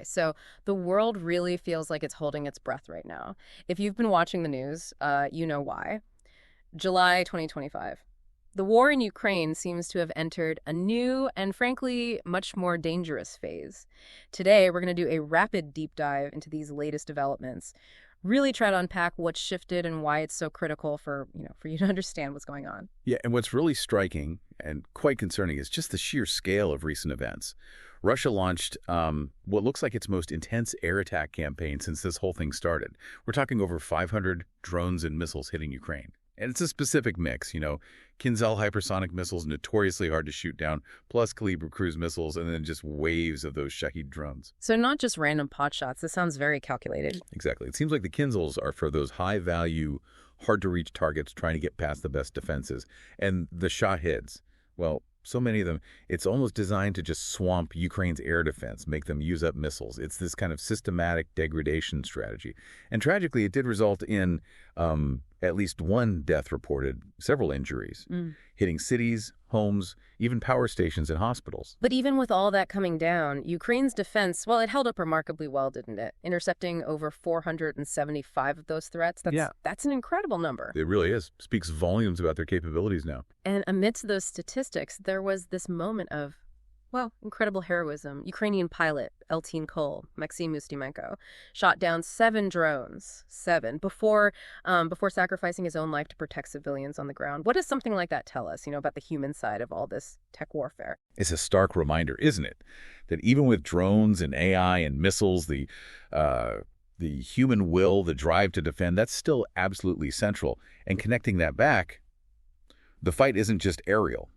So the world really feels like it's holding its breath right now. If you've been watching the news, you know why. July 2025. The war in Ukraine seems to have entered a new and frankly much more dangerous phase. Today, we're going to do a rapid deep dive into these latest developments, really try to unpack what's shifted and why it's so critical for you to understand what's going on. Yeah, and what's really striking and quite concerning is just the sheer scale of recent events. Russia launched what looks like its most intense air attack campaign since this whole thing started. We're talking over 500 drones and missiles hitting Ukraine. And it's a specific mix, Kinzhal hypersonic missiles, notoriously hard to shoot down, plus Kalibr cruise missiles, and then just waves of those Shahid drones. So not just random pot shots. This sounds very calculated. Exactly. It seems like the Kinzhals are for those high-value, hard-to-reach targets trying to get past the best defenses. And the Shahids, well, so many of them, it's almost designed to just swamp Ukraine's air defense, make them use up missiles. It's this kind of systematic degradation strategy. And tragically, it did result in at least one death reported, several injuries, hitting cities, homes, even power stations and hospitals. But even with all that coming down, Ukraine's defense, well, it held up remarkably well, didn't it? Intercepting over 475 of those threats. That's an incredible number. It really is. Speaks volumes about their capabilities now. And amidst those statistics, there was this moment of, well, incredible heroism. Ukrainian pilot Eltin Kol, Maxim Ustimenko, shot down 7 drones, before sacrificing his own life to protect civilians on the ground. What does something like that tell us, about the human side of all this tech warfare? It's a stark reminder, isn't it, that even with drones and AI and missiles, the human will, the drive to defend, that's still absolutely central. And connecting that back, the fight isn't just aerial.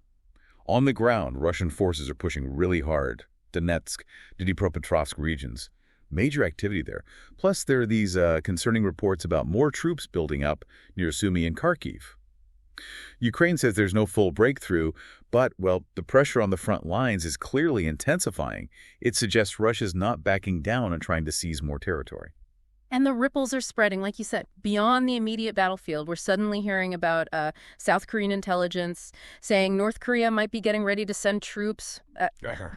On the ground, Russian forces are pushing really hard. Donetsk, Dnipropetrovsk regions. Major activity there. Plus, there are these concerning reports about more troops building up near Sumy and Kharkiv. Ukraine says there's no full breakthrough, but, well, the pressure on the front lines is clearly intensifying. It suggests Russia's not backing down and trying to seize more territory. And the ripples are spreading, like you said, beyond the immediate battlefield. We're suddenly hearing about South Korean intelligence saying North Korea might be getting ready to send troops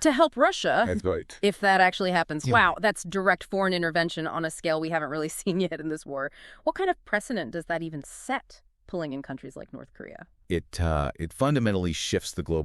to help Russia. That's right. If that actually happens. Yeah. Wow, that's direct foreign intervention on a scale we haven't really seen yet in this war. What kind of precedent does that even set, pulling in countries like North Korea? It fundamentally shifts the global